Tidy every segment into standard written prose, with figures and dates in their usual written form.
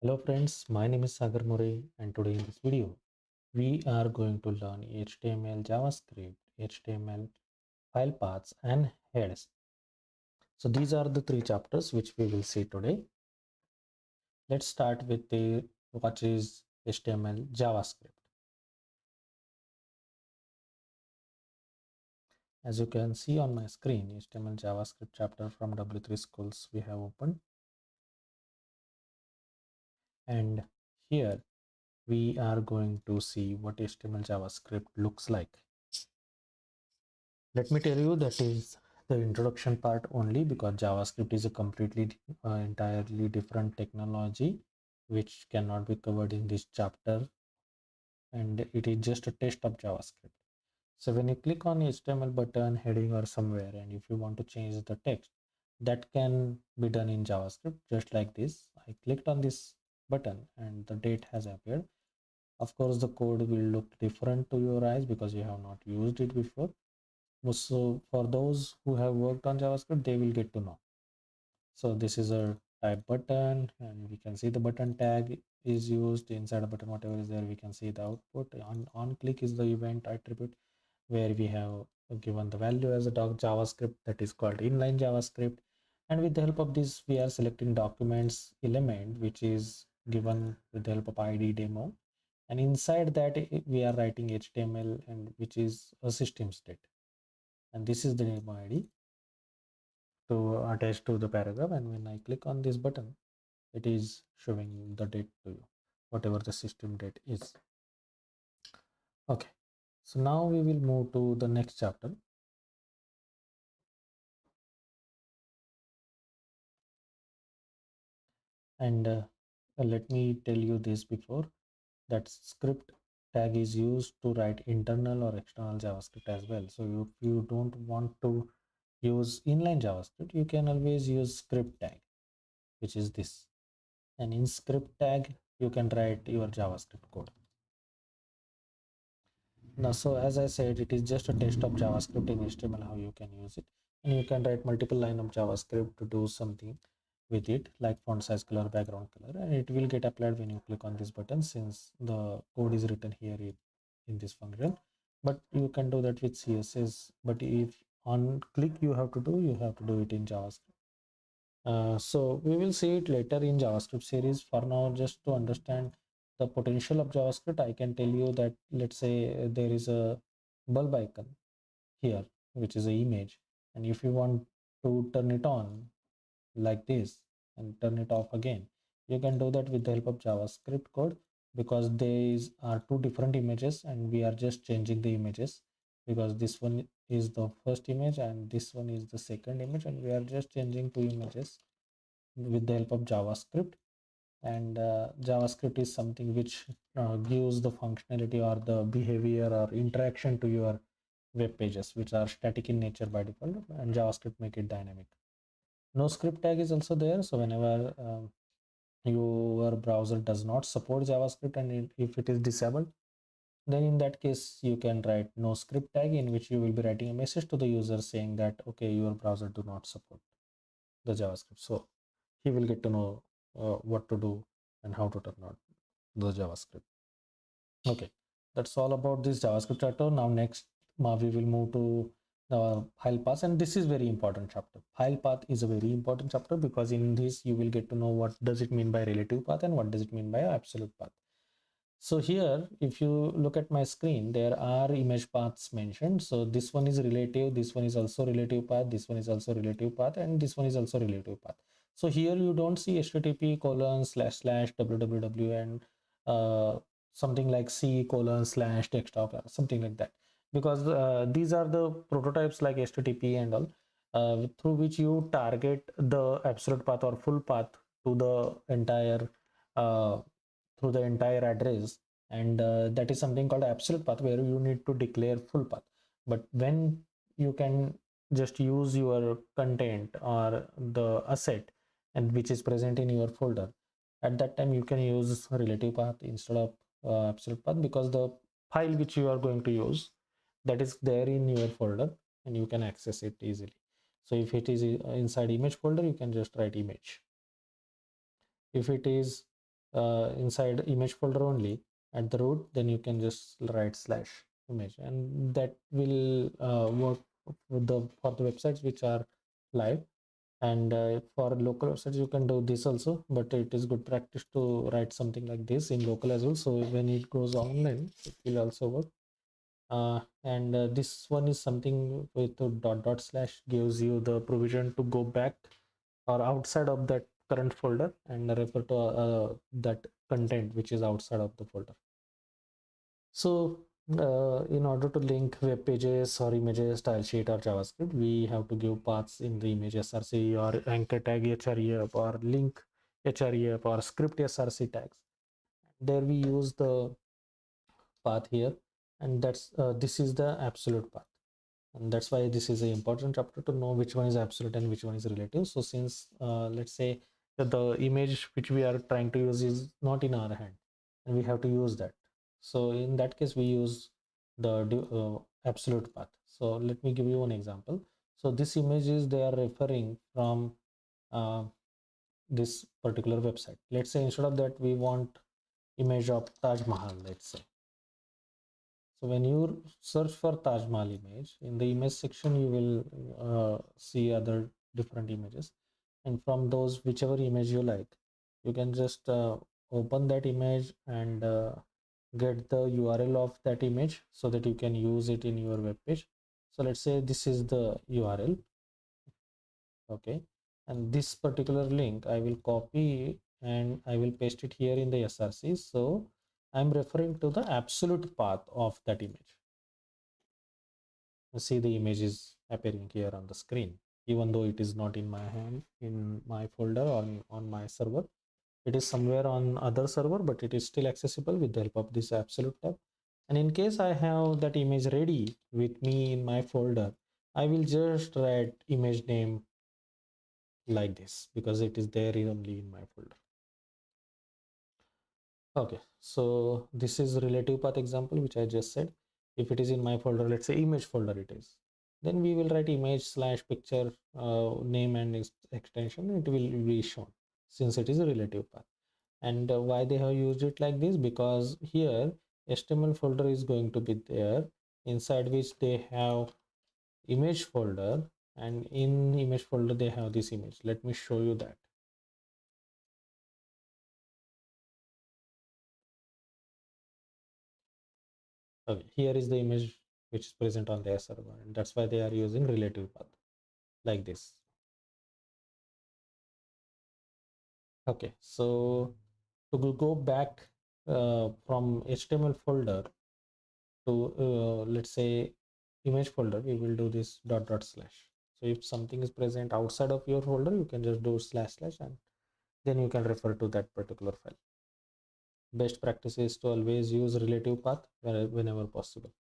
Hello friends, my name is SagarMore and today in this video we are going to learn HTML, JavaScript, HTML, file paths and heads. So these are the three chapters which we will see today. Let's start with the what is HTML, JavaScript. As you can see on my screen, HTML, JavaScript chapter from W3 schools we have opened, and here we are going to see what HTML, JavaScript looks like. Let me tell you that is the introduction part only, because JavaScript is a completely entirely different technology which cannot be covered in this chapter, and it is just a test of JavaScript. So when you click on HTML button, heading or somewhere, and if you want to change the text, that can be done in JavaScript just like this. I clicked on this button and the date has appeared. Of course, the code will look different to your eyes because you have not used it before. So for those who have worked on JavaScript, they will get to know. So this is a type button, and we can see the button tag is used inside a button. Whatever is there, we can see the output. On click is the event attribute where we have given the value as a JavaScript, that is called inline JavaScript. And with the help of this, we are selecting documents element, which is given with the help of ID demo. And inside that, we are writing HTML, and which is a system state. And this is the demo ID to attach to the paragraph, and when I click on this button, it is showing the date to you, whatever the system date is. Okay, so now we will move to the next chapter. And let me tell you this before, that script tag is used to write internal or external JavaScript as well. So if you don't want to use inline JavaScript, you can always use script tag, which is this. And in script tag, you can write your JavaScript code. Now, so as I said, it is just a test of JavaScript in HTML, how you can use it. And you can write multiple line of JavaScript to do something with it, like font size, color, background color, and it will get applied when you click on this button, since the code is written here in this function. But you can do that with CSS. But if on click you have to do it in JavaScript. So we will see it later in JavaScript series. For now, just to understand the potential of JavaScript, I can tell you that, let's say there is a bulb icon here, which is an image, and if you want to turn it on like this and turn it off again, you can do that with the help of JavaScript code, because these are two different images and we are just changing the images, because this one is the first image and this one is the second image, and we are just changing two images with the help of JavaScript. And JavaScript is something which gives the functionality or the behavior or interaction to your web pages, which are static in nature by default, and JavaScript make it dynamic. No script tag is also there. So whenever your browser does not support JavaScript, and if it is disabled, then in that case you can write no script tag, in which you will be writing a message to the user saying that, okay, your browser do not support the JavaScript. So he will get to know what to do and how to turn on the JavaScript. Okay, that's all about this JavaScript chapter. Now next, we will move to the file path, and this is very important chapter. File path is a very important chapter, because in this you will get to know what does it mean by relative path and what does it mean by absolute path. So here, if you look at my screen, there are image paths mentioned. So this one is relative, this one is also relative path, this one is also relative path, and this one is also relative path. So here you don't see http colon slash slash www and something like c colon slash desktop or something like that, because these are the prototypes like http and all, through which you target the absolute path or full path to the entire uh, through the entire address. And that is something called absolute path, where you need to declare full path. But when you can just use your content or the asset, and which is present in your folder, at that time you can use relative path instead of absolute path, because the file which you are going to use, that is there in your folder and you can access it easily. So if it is inside image folder, you can just write image. If it is inside image folder only at the root, then you can just write slash image, and that will work for the websites which are live. And for local websites you can do this also, but it is good practice to write something like this in local as well, so when it goes online it will also work. And this one is something with the dot slash gives you the provision to go back or outside of that current folder and refer to that content which is outside of the folder. So in order to link web pages or images, style sheet or JavaScript, we have to give paths in the image src or anchor tag href or link href or script src tags. There we use the path here, and that's this is the absolute path, and that's why this is an important chapter to know which one is absolute and which one is relative. So since let's say that the image which we are trying to use is not in our hand and we have to use that, so in that case we use the absolute path. So let me give you one example. So this image is they are referring from uh, this particular website. Let's say instead of that we want image of Taj Mahal, let's say. So when you search for Taj Mahal image, in the image section, you will see other different images. And from those, whichever image you like, you can just open that image and get the URL of that image so that you can use it in your web page. So let's say this is the URL, okay? And this particular link, I will copy and I will paste it here in the SRC. So I'm referring to the absolute path of that image. See, the image is appearing here on the screen, even though it is not in my hand, in my folder or on my server. It is somewhere on other server, but it is still accessible with the help of this absolute tab. And in case I have that image ready with me in my folder, I will just write image name like this because it is there only in my folder. Okay, so this is relative path example which I just said. If it is in my folder, let's say image folder it is, then we will write image slash picture name and extension. It will be shown since it is a relative path. And why they have used it like this, because here HTML folder is going to be there, inside which they have image folder, and in image folder they have this image. Let me show you that. Okay, here is the image which is present on their server, and that's why they are using relative path like this. Okay, so to go back from HTML folder to let's say image folder, we will do this dot slash. So if something is present outside of your folder, you can just do slash slash and then you can refer to that particular file. Best practice is to always use relative path whenever possible.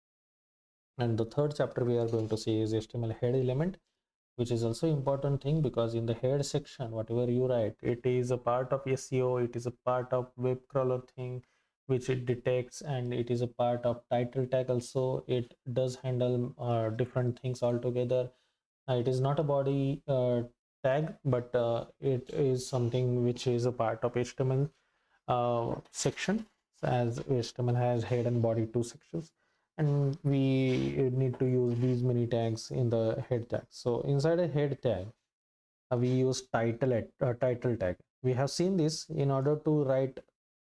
And the third chapter we are going to see is HTML head element, which is also important thing, because in the head section whatever you write, it is a part of SEO, it is a part of web crawler thing which it detects, and it is a part of title tag also. It does handle different things altogether. It is not a body tag, but it is something which is a part of HTML section, as HTML has head and body, two sections, and we need to use these many tags in the head tag. So inside a head tag, we use title tag. We have seen this. In order to write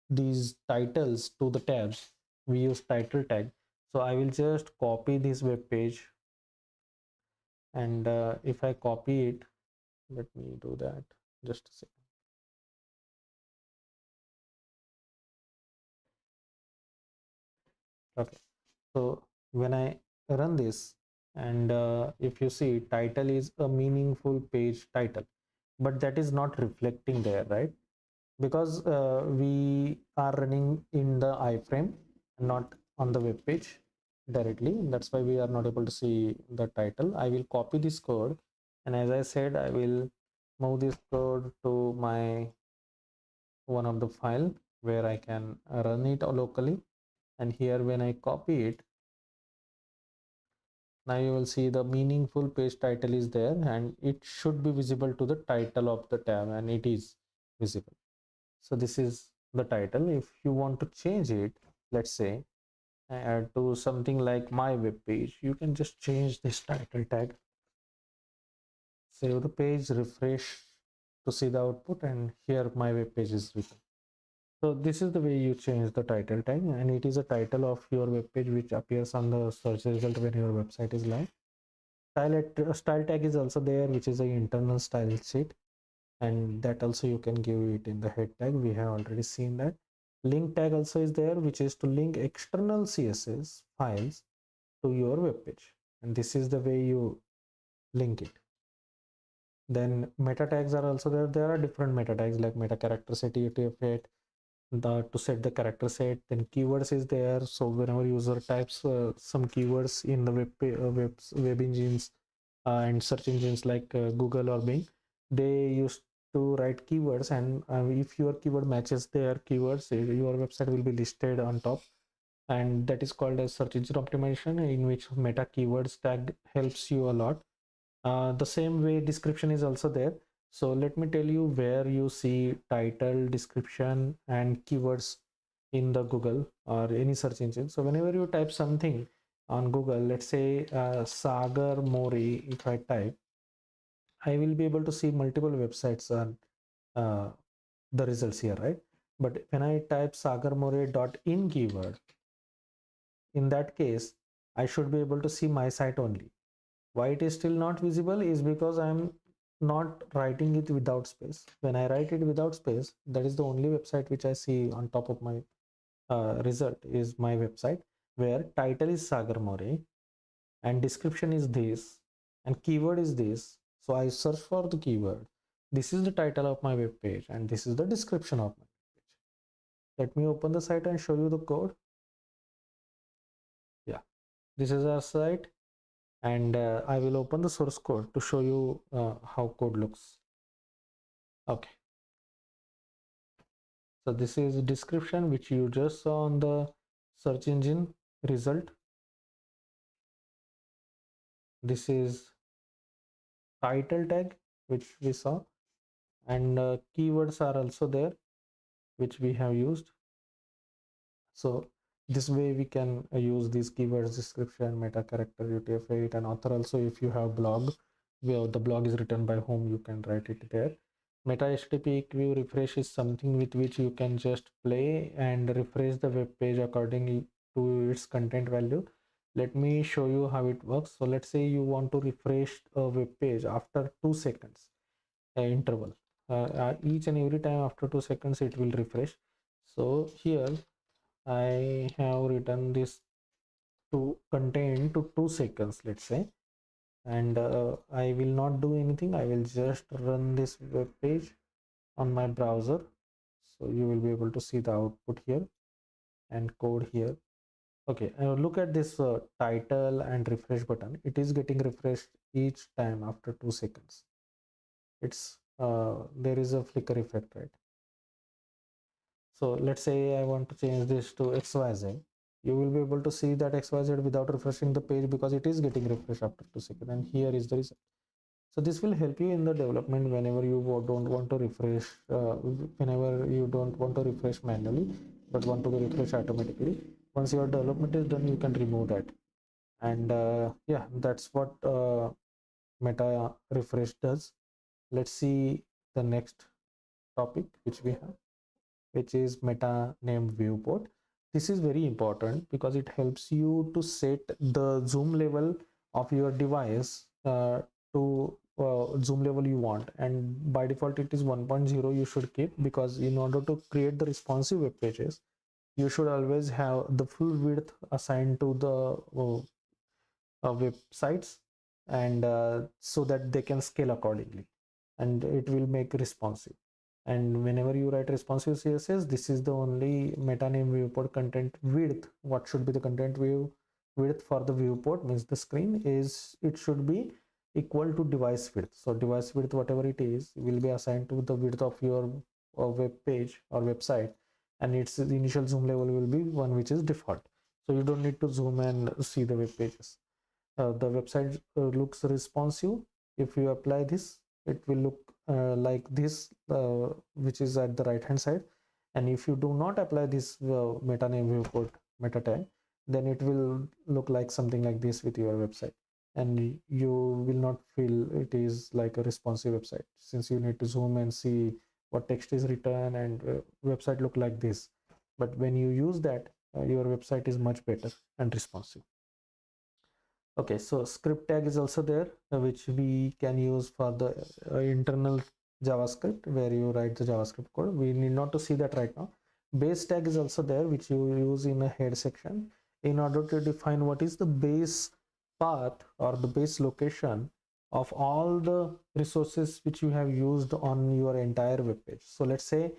these titles to the tabs, we use title tag. So I will just copy this web page, and if I copy it, let me do that just a second. Okay, so when I run this, and if you see, title is a meaningful page title, but that is not reflecting there, right? Because we are running in the iframe, not on the web page directly. That's why we are not able to see the title. I will copy this code, and as I said, I will move this code to my one of the file where I can run it locally. And here when I copy it, now you will see the meaningful page title is there, and it should be visible to the title of the tab, and it is visible. So this is the title. If you want to change it, let's say to something like my web page, you can just change this title tag, save the page, refresh to see the output, and here my web page is written. So this is the way you change the title tag, and it is a title of your web page which appears on the search result when your website is live. Style tag is also there, which is an internal style sheet, and that also you can give it in the head tag. We have already seen that. Link tag also is there, which is to link external CSS files to your web page, and this is the way you link it. Then meta tags are also there. There are different meta tags like meta character set, UTF-8, to set the character set. Then keywords is there, so whenever user types some keywords in the web engines and search engines like Google or Bing, they used to write keywords, and if your keyword matches their keywords, your website will be listed on top, and that is called as search engine optimization, in which meta keywords tag helps you a lot. The same way description is also there. So let me tell you where you see title, description, and keywords in the Google or any search engine. So whenever you type something on Google, let's say SagarMore, if I type, I will be able to see multiple websites on the results here, right? But when I type SagarMore.in keyword, in that case, I should be able to see my site only. Why it is still not visible is because I'm not writing it without space. When I write it without space, that is the only website which I see on top of my result is my website, where title is SagarMore and description is this and keyword is this. So I search for the keyword. This is the title of my web page and this is the description of my page. Let me open the site and show you the code. Yeah, this is our site, and I will open the source code to show you how code looks. Okay, so this is description which you just saw on the search engine result. This is title tag which we saw, and keywords are also there which we have used. So this way we can use these keywords: description, meta character, UTF-8, and author. Also, if you have blog where the blog is written by whom, you can write it there. Meta HTTP queue refresh is something with which you can just play and refresh the web page according to its content value. Let me show you how it works. So let's say you want to refresh a web page after 2 seconds interval. Each and every time after 2 seconds it will refresh. So here I have written this to contain to 2 seconds, let's say, and I will not do anything. I will just run this web page on my browser, so you will be able to see the output here and code here. Okay, look at this title and refresh button. It is getting refreshed each time after 2 seconds. It's there is a flicker effect, right? So let's say I want to change this to XYZ. You will be able to see that XYZ without refreshing the page because it is getting refreshed after 2 seconds, and here is the result. So this will help you in the development whenever you don't want to refresh, whenever you don't want to refresh manually, but want to refresh automatically. Once your development is done, you can remove that. And yeah, that's what meta refresh does. Let's see the next topic which we have, which is meta name viewport. This is very important because it helps you to set the zoom level of your device to zoom level you want, and by default it is 1.0 you should keep, because in order to create the responsive web pages you should always have the full width assigned to the websites, and so that they can scale accordingly and it will make responsive. And whenever you write responsive CSS, this is the only meta name viewport content width. What should be the content view width for the viewport, means the screen, is it should be equal to device width. So device width, whatever it is, will be assigned to the width of your web page or website, and its initial zoom level will be one which is default. So you don't need to zoom and see the web pages. The website looks responsive. If you apply this, it will look like this, which is at the right hand side. And if you do not apply this meta name viewport meta tag, then it will look like something like this with your website, and you will not feel it is like a responsive website, since you need to zoom and see what text is written, and website look like this. But when you use that, your website is much better and responsive. Okay, so script tag is also there, which we can use for the internal JavaScript, where you write the JavaScript code. We need not to see that right now. Base tag is also there, which you use in a head section in order to define what is the base path or the base location of all the resources which you have used on your entire web page. So let's say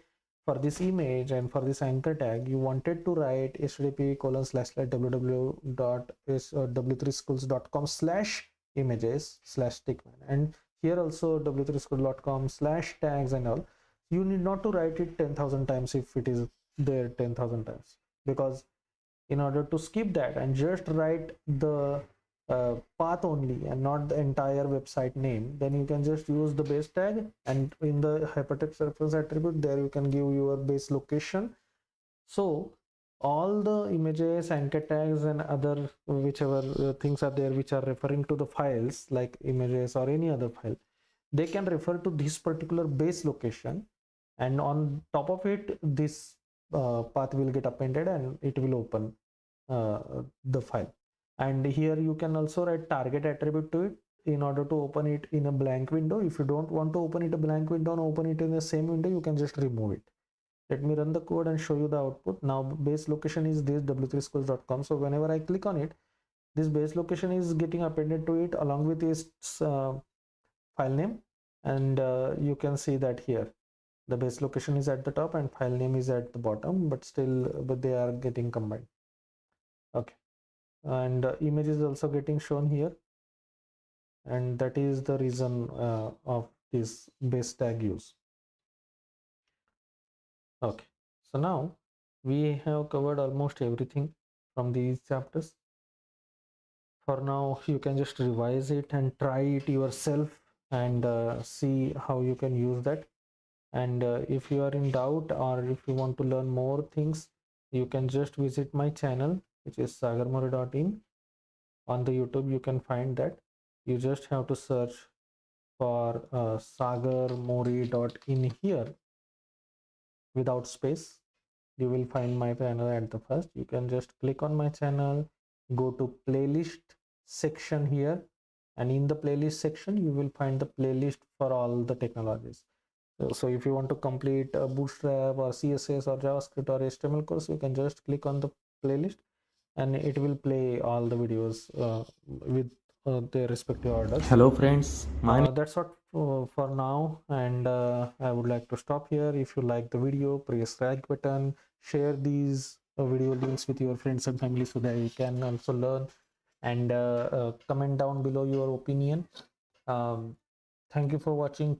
for this image and for this anchor tag, you wanted to write http://www.w3schools.com/images/stickman, and here also w3school.com/tags and all. You need not to write it 10,000 times if it is there 10,000 times, because in order to skip that and just write the path only and not the entire website name, then you can just use the base tag, and in the hypertext reference attribute, there you can give your base location. So all the images, anchor tags, and other whichever things are there which are referring to the files like images or any other file, they can refer to this particular base location, and on top of it this path will get appended and it will open the file. And here you can also write target attribute to it in order to open it in a blank window. If you don't want to open it a blank window and open it in the same window, you can just remove it. Let me run the code and show you the output. Now base location is this w3schools.com. So whenever I click on it, this base location is getting appended to it along with its file name, and you can see that here the base location is at the top and file name is at the bottom, but they are getting combined. Okay, and image is also getting shown here, and that is the reason of this base tag use. Okay, so now we have covered almost everything from these chapters. For now, you can just revise it and try it yourself and see how you can use that. And if you are in doubt or if you want to learn more things, you can just visit my channel, which is SagarMore.in. On the YouTube, you can find that. You just have to search for SagarMore.in here without space. You will find my channel at the first. You can just click on my channel, go to playlist section here, and in the playlist section you will find the playlist for all the technologies. So if you want to complete a Bootstrap or CSS or JavaScript or HTML course, you can just click on the playlist and it will play all the videos with their respective orders. Hello friends, That's what for now, and I would like to stop here. If you like the video, press like button, share these video links with your friends and family so that you can also learn, and comment down below your opinion. Thank you for watching.